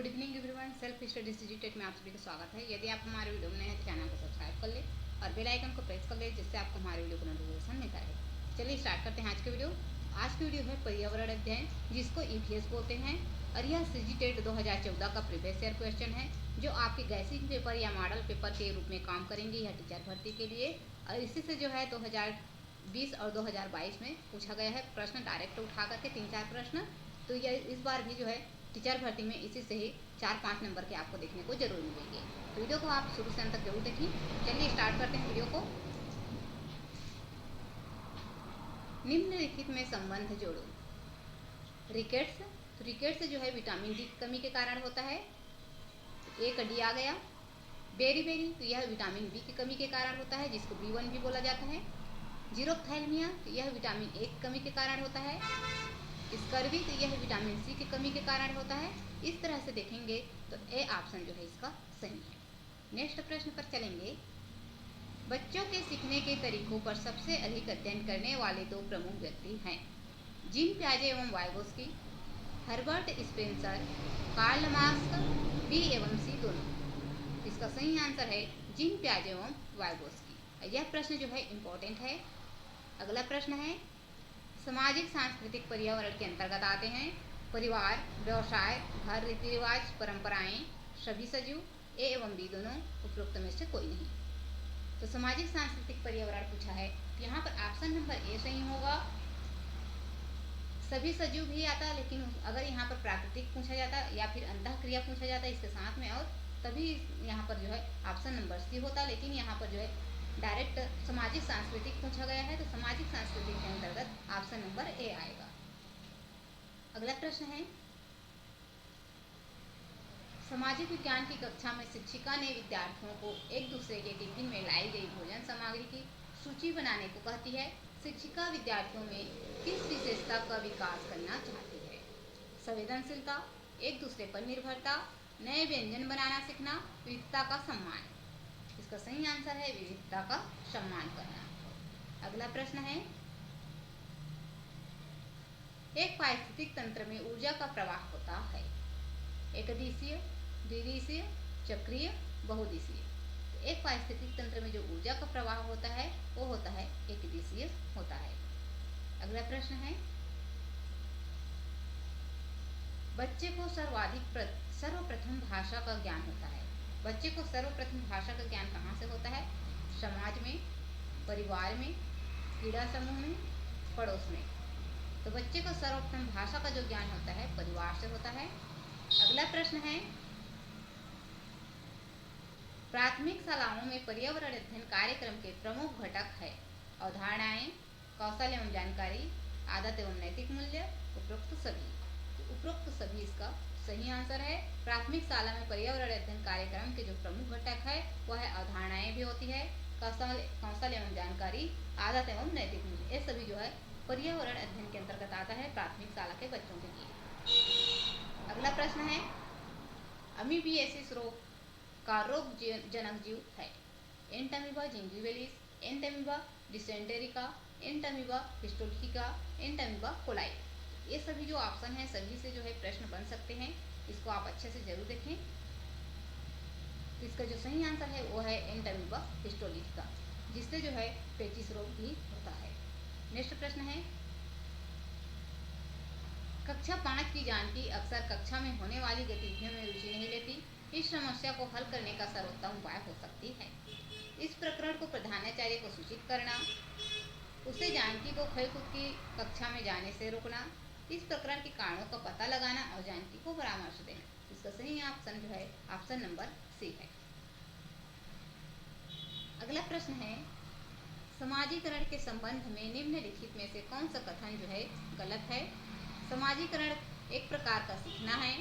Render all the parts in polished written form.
Good evening everyone. Self studies डिजिटेड में आप सभी का स्वागत है। यदि आप हमारे वीडियो में नए हैं तो चैनल को सब्सक्राइब कर ले और बेल आइकन को प्रेस कर ले, जिससे आपको हमारे वीडियो को नोटिफिकेशन मिलता रहे। चलिए स्टार्ट करते हैं आज के वीडियो। आज की वीडियो है पर्यावरण अध्ययन, जिसको ईवीएस बोलते हैं, और यह सीजीटेट 2014 का प्रीवियस ईयर क्वेश्चन है, जो आपके गैसिंग पेपर या मॉडल पेपर के रूप में काम करेंगे यह टीचर भर्ती के लिए। और इसी से जो है 2020 और 2022 में पूछा गया है प्रश्न, डायरेक्ट उठा करके 3-4 प्रश्न। तो यह इस बार भी जो है टीचर भर्ती में इसी से ही 4-5 नंबर के आपको देखने को जरूर मिलेंगे। तो वीडियो को आप शुरू से अंत तक जरूर देखें। चलिए स्टार्ट करते हैं वीडियो को। निम्नलिखित में संबंध जोड़ो। रिकेट्स, तो रिकेट्स जो है विटामिन डी की कमी के कारण होता है, एक डी आ गया। बेरी बेरी, तो यह विटामिन बी की कमी के कारण होता है, जिसको B1 भी बोला जाता है। जीरोप्थैल्मिया, तो यह विटामिन ए की कमी के कारण होता है। स्कर्वी, तो यह विटामिन सी की कमी के कारण होता है। इस तरह से देखेंगे तो ए ऑप्शन जो है इसका सही है। नेक्स्ट प्रश्न पर चलेंगे। बच्चों के सीखने के तरीकों पर सबसे अधिक अध्ययन करने वाले 2 प्रमुख व्यक्ति हैं, जीन पियाजे एवं Vygotsky. Herbert Spencer, Karl Marx, B एवं सी दोनों। इसका सही आंसर है जीन पियाजे एवं वाइगोस्की। यह प्रश्न जो है इम्पोर्टेंट है। अगला प्रश्न है, सामाजिक सांस्कृतिक पर्यावरण के अंतर्गत आते हैं परिवार, व्यवसाय, घर, रीति रिवाज, परंपराएं, सभी सजीव, ए एवं बी दोनों, उपरोक्त में से कोई नहीं। तो सामाजिक सांस्कृतिक पर्यावरण पूछा है, तो यहाँ पर ऑप्शन नंबर ए सही होगा। सभी सजीव भी आता, लेकिन अगर यहाँ पर प्राकृतिक पूछा जाता या फिर अंतः क्रिया पूछा जाता इसके साथ में, और तभी यहाँ पर जो है ऑप्शन नंबर सी होता। लेकिन यहाँ पर जो है डायरेक्ट सामाजिक सांस्कृतिक पूछा गया है, तो सामाजिक सांस्कृतिक के अंतर्गत ऑप्शन नंबर ए आएगा। अगला प्रश्न है, सामाजिक विज्ञान की कक्षा में शिक्षिका ने विद्यार्थियों को एक दूसरे के टिफिन में लाई गई भोजन सामग्री की सूची बनाने को कहती है। शिक्षिका विद्यार्थियों में किस विशेषता का विकास करना चाहती है? संवेदनशीलता, एक दूसरे पर निर्भरता, नए व्यंजन बनाना सीखना, विविधता का सम्मान। इसका सही आंसर है विविधता का सम्मान करना। अगला प्रश्न है, एक पारिस्थितिक तंत्र में ऊर्जा का प्रवाह होता है एकदिशीय, द्विदिशीय, चक्रीय, बहुदिशीय। तो एक पारिस्थितिक तंत्र में जो ऊर्जा का प्रवाह होता है वो होता है एकदिशीय होता है। अगला प्रश्न है, बच्चे को सर्वप्रथम भाषा का ज्ञान होता है। बच्चे को सर्वप्रथम भाषा का ज्ञान कहाँ से होता है? समाज में, परिवार में, क्रीड़ा समूह में, पड़ोस में। तो बच्चे को सर्वप्रथम भाषा का जो ज्ञान होता है परिवार से होता है। अगला प्रश्न है, प्राथमिक शालाओं में पर्यावरण अध्ययन कार्यक्रम के प्रमुख घटक है अवधारणाएं, कौशल एवं जानकारी, आदत एवं नैतिक मूल्य, उपरोक्त सभी। तो उपरोक्त सभी इसका सही आंसर है। प्राथमिक शाला में पर्यावरण अध्ययन कार्यक्रम के जो प्रमुख घटक है वह है अवधारणाएं भी होती है, कौशल एवं जानकारी, आदत एवं नैतिक मूल्य। ये सभी जो है पर्यावरण अध्ययन के अंतर्गत आता है प्राथमिक शाला के बच्चों के लिए। अगला प्रश्न है, अमीबियासिस रोग का रोग जनक जीव है Entamoeba gingivalis, Entamoeba dysenterica, Entamoeba histolytica, Entamoeba coli. ये सभी जो ऑप्शन है सभी से जो है प्रश्न बन सकते हैं, इसको आप अच्छे से जरूर देखें। तो इसका जो सही आंसर है वो है एंटामीबा हिस्टोलिका, जिससे जो है पेचिस रोग भी होता है। नेक्स्ट प्रश्न है, कक्षा 5 की जानकी अक्सर कक्षा में होने वाली गतिविधियों में रुचि नहीं लेती। इस समस्या को हल करने का सर्वोत्तम उपाय हो सकती है इस प्रकरण को प्रधानाचार्य को सूचित करना, उसे जानकी को खेलकूद की कक्षा में जाने से रोकना, इस प्रकरण के कारणों का पता लगाना और जानकी को परामर्श देना। इसका सही ऑप्शन जो है ऑप्शन नंबर सी है। अगला प्रश्न है, समाजीकरण के संबंध में निम्नलिखित में से कौन सा कथन जो है गलत है? समाजीकरण एक प्रकार का सीखना है,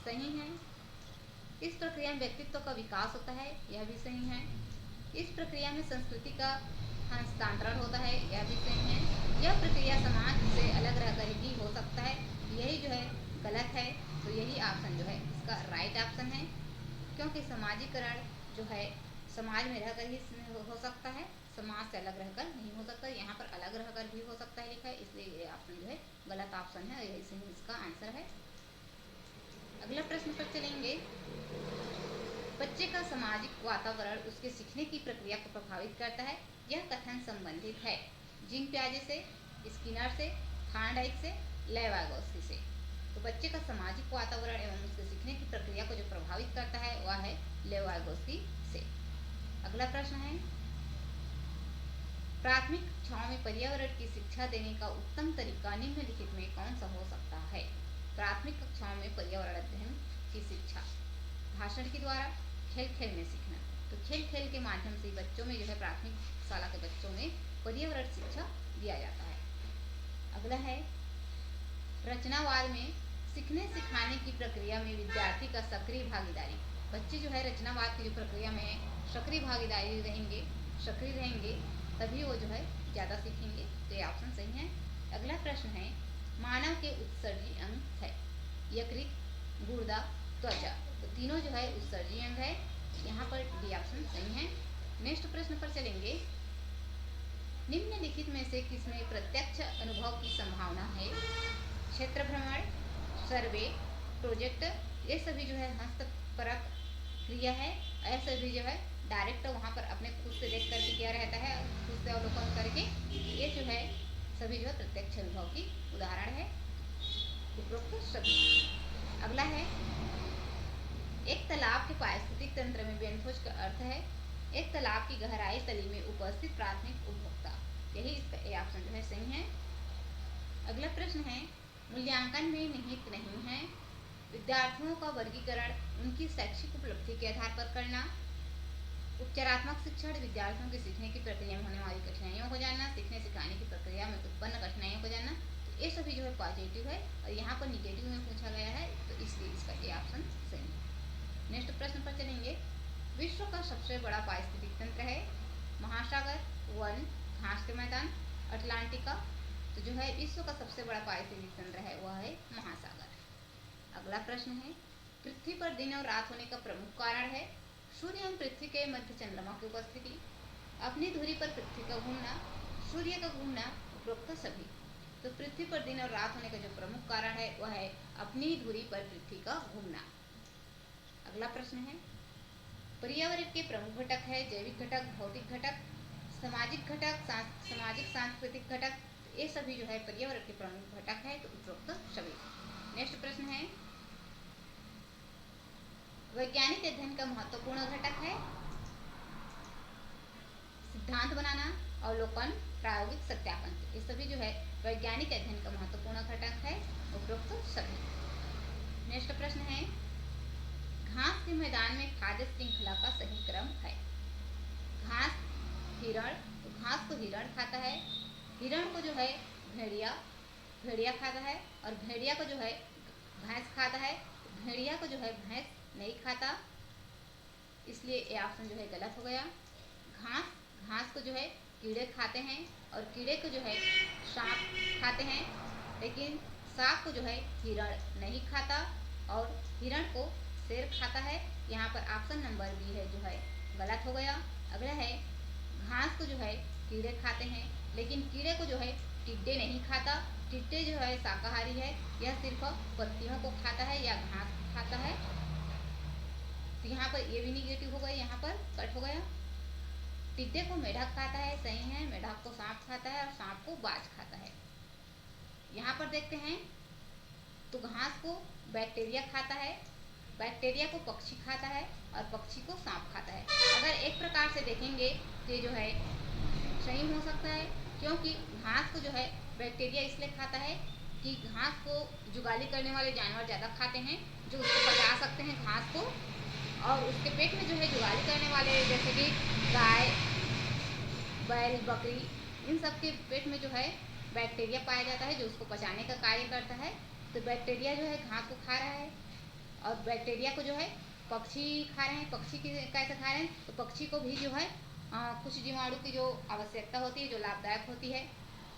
सही है। इस प्रक्रिया में व्यक्तित्व का विकास होता है, यह भी सही है। इस प्रक्रिया में संस्कृति का हस्तांतरण होता है, यह भी सही है। यह प्रक्रिया समाज से अलग रहकर ही हो सकता है, यही जो है गलत है। तो यही ऑप्शन जो है इसका राइट ऑप्शन है, क्योंकि समाजीकरण जो है समाज में रहकर ही हो सकता है, समाज से अलग रहकर नहीं हो सकता। यहाँ पर अलग रहकर भी हो सकता है लिखा है, इसलिए ये ऑप्शन जो है गलत ऑप्शन है, यही सही इसका आंसर है। अगला प्रश्न पर चलेंगे। बच्चे का सामाजिक वातावरण उसके सीखने की प्रक्रिया को प्रभावित करता है। यह कथन संबंधित है जीन पियाजे से, स्किनर से, थॉर्नडाइक से, लेवागोस्की से। तो बच्चे का सामाजिक वातावरण एवं उसके सीखने की प्रक्रिया को जो प्रभावित करता है वह है लेवागोस्की से। अगला प्रश्न है, प्राथमिक कक्षाओं में पर्यावरण की शिक्षा देने का उत्तम तरीका निम्नलिखित में कौन सा हो सकता है? प्राथमिक कक्षाओं में पर्यावरण अध्ययन की शिक्षा भाषण के द्वारा, खेल खेल में सीखना। तो खेल खेल के माध्यम से बच्चों में जो है प्राथमिक शाला के बच्चों में पर्यावरण शिक्षा दिया जाता है। अगला है, रचनावाद में सीखने सिखाने की प्रक्रिया में विद्यार्थी का सक्रिय भागीदारी। बच्चे जो है रचनावाद की जो प्रक्रिया में सक्रिय भागीदारी रहेंगे, सक्रिय रहेंगे, तभी वो जो है ज़्यादा सीखेंगे। तो ये ऑप्शन सही है। अगला प्रश्न है, मानव के उत्सर्जी अंग है यकृत, गुर्दा, त्वचा। तो तीनों जो है उत्सर्जी अंग है, यहाँ पर डी ऑप्शन सही है। नेक्स्ट प्रश्न पर चलेंगे। निम्नलिखित में से किसमें प्रत्यक्ष अनुभव की संभावना है? क्षेत्र भ्रमण, सर्वे, प्रोजेक्ट, ये सभी जो है हस्तपरक क्रिया है। ऐसे भी जो है डायरेक्ट वहाँ पर अपने खुद से देख करके किया रहता है, खुद से अवलोकन करके। ये जो है सभी जो है प्रत्यक्ष अनुभव की उदाहरण है, उपरोक्त सभी। अगला है, एक तालाब के पारिस्थितिक तंत्र में बेनफोज का अर्थ है एक तालाब की गहराई तली में उपस्थित प्राथमिक उपभोक्ता। यही इसका ए ऑप्शन जो है सही है। अगला प्रश्न है, मूल्यांकन में निहित नहीं है। विद्यार्थियों का वर्गीकरण उनकी शैक्षिक उपलब्धि के आधार पर करना, उपचारात्मक शिक्षण विद्यार्थियों के सीखने की प्रक्रिया में होने वाली कठिनाइयों को जानना, सीखने सिखाने की प्रक्रिया में उत्पन्न कठिनाइयों को जानना। तो ये सभी जो है पॉजिटिव है और यहाँ पर निगेटिव में पूछा गया है, तो इसलिए इसका ए ऑप्शन सही है। नेक्स्ट प्रश्न पर चलेंगे। विश्व का सबसे बड़ा पारिस्थितिक तंत्र है महासागर, वन, घास के मैदान, अटलांटिका। तो जो है विश्व का सबसे बड़ा पारिस्थितिक तंत्र है वह है महासागर। अगला प्रश्न है, पृथ्वी पर दिन और रात होने का प्रमुख कारण है सूर्य एवं पृथ्वी के मध्य चंद्रमा की उपस्थिति, अपनी धुरी पर पृथ्वी का घूमना, सूर्य का घूमना, उपरोक्त सभी। तो पृथ्वी पर दिन और रात होने का जो प्रमुख कारण है वह है अपनी धुरी पर पृथ्वी का घूमना। अगला प्रश्न है, पर्यावरण के प्रमुख घटक है जैविक घटक, भौतिक घटक, सामाजिक घटक, सामाजिक सांस्कृतिक घटक। ये सभी जो है पर्यावरण के प्रमुख घटक है, तो उपरोक्त सभी। नेक्स्ट प्रश्न है, वैज्ञानिक अध्ययन का महत्वपूर्ण घटक है सिद्धांत बनाना, अवलोकन, प्रायोगिक सत्यापन। ये सभी जो है वैज्ञानिक अध्ययन का महत्वपूर्ण घटक है, उपरोक्त सभी। नेक्स्ट प्रश्न है, घास के मैदान में खाद्य श्रृंखला का सही क्रम है। घास, हिरण, तो घास को हिरण खाता है, हिरण को जो है भेड़िया, भेड़िया खाता है, और भेड़िया को जो है भैंस खाता है, भेड़िया को जो है भैंस नहीं खाता, इसलिए ये ऑप्शन जो है गलत हो गया। घास, घास को जो है कीड़े खाते हैं, और कीड़े को जो है सांप खाते हैं, लेकिन सांप को जो है हिरण नहीं खाता, और हिरण को शेर खाता है। यहाँ पर ऑप्शन नंबर बी है जो है गलत हो गया। अगला है, घास को जो है कीड़े खाते हैं, लेकिन कीड़े को जो है टिड्डे नहीं खाता। टिड्डे जो है शाकाहारी है, यह सिर्फ पत्तियों को खाता है या घास खाता है। तो यहाँ पर ये भी निगेटिव हो गया, यहाँ पर कट हो गया। टिड्डे को मेढक खाता है, सही है, मेढक को सांप खाता है और सांप को बाज खाता है। यहाँ पर देखते हैं, तो घास को बैक्टीरिया खाता है, बैक्टीरिया को पक्षी खाता है, और पक्षी को सांप खाता है। अगर एक प्रकार से देखेंगे तो ये जो है सही हो सकता है, क्योंकि घास को जो है बैक्टीरिया इसलिए खाता है कि घास को जुगाली करने वाले जानवर ज़्यादा खाते हैं, जो उसको पचा सकते हैं घास को, और उसके पेट में जो है जुगाली करने वाले जैसे कि गाय, बैल, बकरी, इन सब के पेट में जो है बैक्टीरिया पाया जाता है जो उसको पचाने का कार्य करता है। तो बैक्टीरिया जो है घास को खा रहा है, और बैक्टीरिया को जो है पक्षी खा रहे हैं। पक्षी कैसे खा रहे हैं, तो पक्षी को भी जो है कुछ जीवाणु की जो आवश्यकता होती है, जो लाभदायक होती है,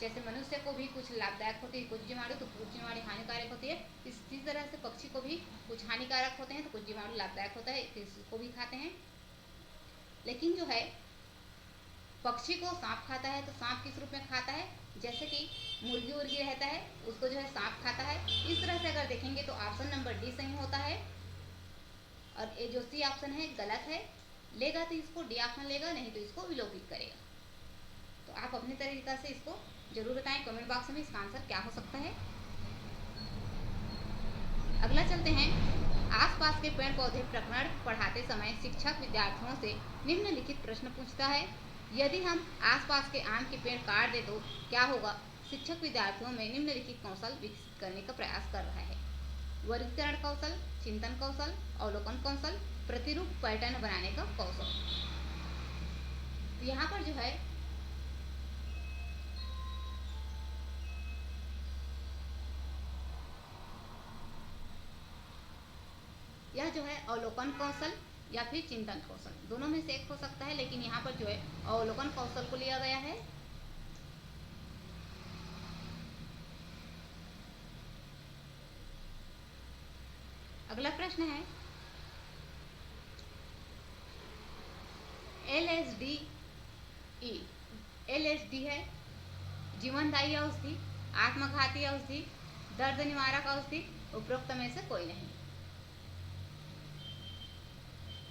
जैसे मनुष्य को भी कुछ लाभदायक होती है कुछ जीवाणु, तो कुछ जीवाणु हानिकारक होती है। इसी तरह से पक्षी को भी कुछ हानिकारक होते हैं, तो कुछ जीवाणु लाभदायक होता है, तो इसको भी खाते हैं। लेकिन जो है पक्षी को सांप खाता है, तो सांप किस रूप में खाता है, जैसे कि मुर्गी उर्गी रहता है उसको जो है सांप खाता है। इस तरह से अगर देखेंगे तो ऑप्शन नंबर डी सही होता है और ये जो सी ऑप्शन है गलत है। लेगा तो इसको डी ऑप्शन लेगा, नहीं तो इसको विलोपित करेगा। तो आप अपने तरीका से इसको जरूर बताएं कमेंट बॉक्स में इसका आंसर क्या हो सकता है। अगला चलते हैं, आसपास के पेड़ पौधे प्रकरण पढ़ाते समय शिक्षक विद्यार्थियों से निम्नलिखित प्रश्न पूछता है। यदि हम आसपास के आम के पेड़ काट दे तो क्या होगा। शिक्षक विद्यार्थियों में निम्नलिखित कौशल विकसित करने का प्रयास कर रहा है। वर्गीकरण कौशल, चिंतन कौशल, अवलोकन कौशल, प्रतिरूप पैटर्न बनाने का कौशल। यहाँ पर जो है यह जो है अवलोकन कौशल या फिर चिंतन कौशल, दोनों में से एक हो सकता है, लेकिन यहाँ पर जो है अवलोकन कौशल को लिया गया है। अगला प्रश्न है, LSD है जीवनदायी औषधि, आत्मघाती औषधि, दर्द निवारक औषधि, उपरोक्त में से कोई नहीं।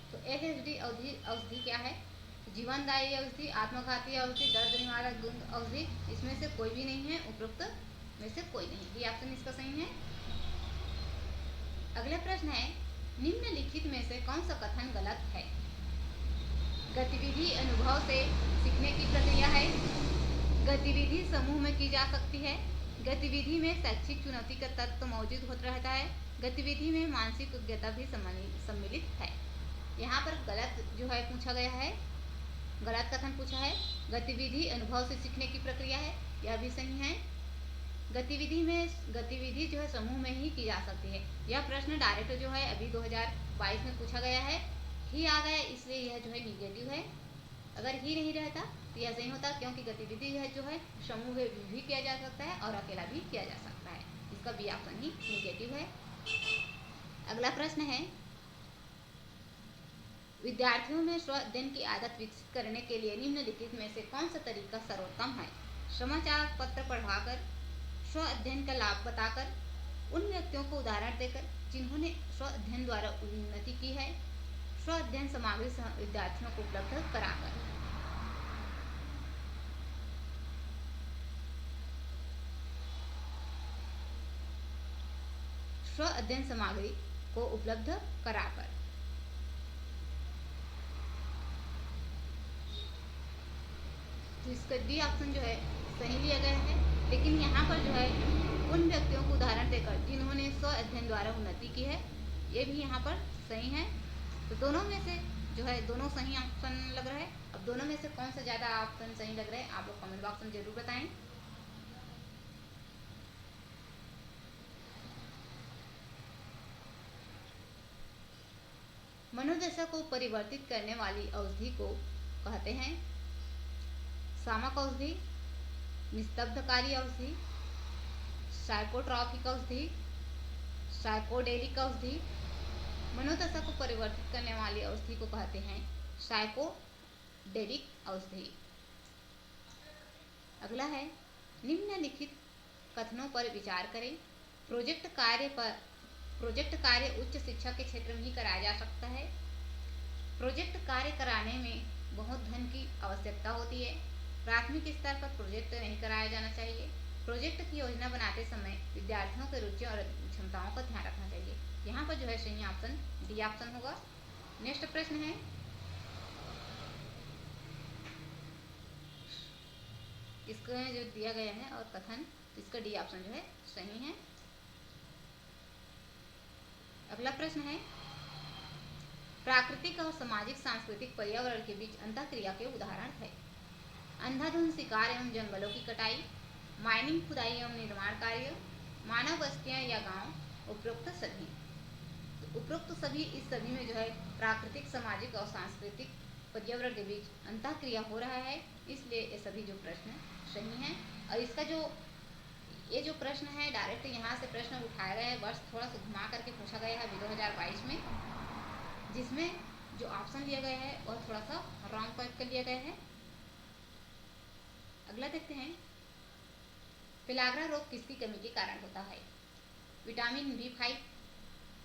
तो LSD औषधि क्या है। जीवनदायी औषधि, आत्मघाती औषधि, दर्द निवारक औषधि, इसमें से कोई भी नहीं है, उपरोक्त में से कोई नहीं। ये ऑप्शन इसका सही है। अगला प्रश्न है, निम्नलिखित में से कौन सा कथन गलत है। गतिविधि अनुभव से सीखने की प्रक्रिया है। गतिविधि समूह में की जा सकती है। गतिविधि में शैक्षिक चुनौती का तत्व मौजूद होता रहता है। गतिविधि में मानसिक योग्यता भी सम्मिलित है। यहाँ पर गलत जो है पूछा गया है, गलत कथन पूछा है। गतिविधि अनुभव से सीखने की प्रक्रिया है, यह भी सही है। गतिविधि जो है समूह में ही की जा सकती है। यह प्रश्न डायरेक्ट जो है अभी 2022 में पूछा गया है, ही आ गया, इसलिए यह जो है निगेटिव है। अगर ही नहीं रहता तो यह सही होता, क्योंकि गतिविधि है जो है समूह में भी किया जा सकता है और अकेला भी किया जा सकता है। इसका बी ऑप्शन ही निगेटिव है। अगला प्रश्न है, विद्यार्थियों में स्व अध्ययन की आदत विकसित करने के लिए निम्नलिखित में से कौन सा तरीका सर्वोत्तम है। समाचार पत्र पढ़ाकर, स्व अध्ययन का लाभ बताकर, उन व्यक्तियों को उदाहरण देकर जिन्होंने स्व अध्ययन द्वारा उन्नति की है, स्व अध्ययन सामग्री विद्यार्थियों को उपलब्ध कराकर। स्व अध्ययन सामग्री को उपलब्ध कराकर। तो इसका डी ऑप्शन जो है सही लिया गया है, लेकिन यहाँ पर जो है उन व्यक्तियों को उदाहरण देकर जिन्होंने स्व अध्ययन द्वारा उन्नति की है, ये भी यहाँ पर सही है। तो दोनों में से जो है दोनों सही ऑप्शन लग रहा है। अब दोनों में से कौन सा ज़्यादा ऑप्शन सही लग रहा है आप लोग कमेंट बॉक्स में जरूर बताएं। मनोदशा को परिवर्तित करने वाली औषधि को कहते हैं शामक औषधि, निस्तब्धकारी औषधि, साइकोट्रॉपिक औषधि, साइकोडेलिक औषधि। मनोदशा को परिवर्तित करने वाली औषधि को कहते हैं साइकोडेलिक औषधि। अगला है, निम्नलिखित कथनों पर विचार करें। प्रोजेक्ट कार्य उच्च शिक्षा के क्षेत्र में ही कराया जा सकता है। प्रोजेक्ट कार्य कराने में बहुत धन की आवश्यकता होती है। प्राथमिक स्तर पर प्रोजेक्ट नहीं कराया जाना चाहिए। प्रोजेक्ट की योजना बनाते समय विद्यार्थियों की रुचि और क्षमताओं का ध्यान रखना चाहिए। यहाँ पर जो है सही ऑप्शन डी ऑप्शन होगा। नेक्स्ट प्रश्न है, इसको जो दिया गया है और कथन, इसका डी ऑप्शन जो है सही है। अगला प्रश्न है, प्राकृतिक और सामाजिक सांस्कृतिक पर्यावरण के बीच अंतःक्रिया के उदाहरण है। अंधाधुंध शिकार एवं जंगलों की कटाई, माइनिंग खुदाई एवं निर्माण कार्य, मानव बस्तियां या गांव, उपरोक्त सभी। तो उपरोक्त सभी, इस सभी में जो है प्राकृतिक, सामाजिक और सांस्कृतिक पर्यावरण के बीच अंतःक्रिया हो रहा है, इसलिए ये सभी जो प्रश्न सही हैं। और इसका जो ये जो प्रश्न है डायरेक्ट यहाँ से प्रश्न उठाया गया है, वर्ष थोड़ा सा घुमा करके पूछा गया है 2022 में, जिसमें जो ऑप्शन लिया गया है वह थोड़ा सा रॉन्ग कर लिया गया है। अगला देखते हैं, पेलाग्रा रोग किसकी कमी के कारण होता है? Vitamin B5,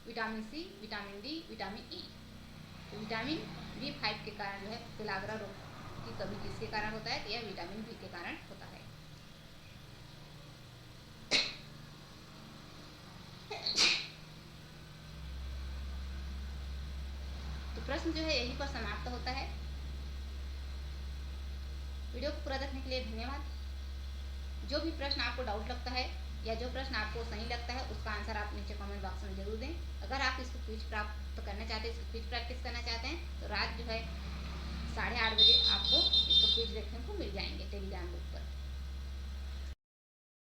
vitamin C, vitamin D, vitamin E। तो विटामिन B5 के कारण जो है पेलाग्रा रोग की कमी किसके कारण होता है? तो यह विटामिन B के कारण होता है। तो प्रश्न जो है यहीं पर समाप्त होता है। वीडियो को पूरा देखने के लिए धन्यवाद। जो भी प्रश्न आपको डाउट लगता है या जो प्रश्न आपको सही लगता है उसका आंसर आप नीचे कमेंट बॉक्स में जरूर दें। अगर आप इसको क्विज प्राप्त करना चाहते हैं, इसको क्विज प्रैक्टिस करना चाहते हैं तो रात जो है 8:30 बजे आपको इसको क्विज देखने को मिल जाएंगे टेलीग्राम ग्रुप पर।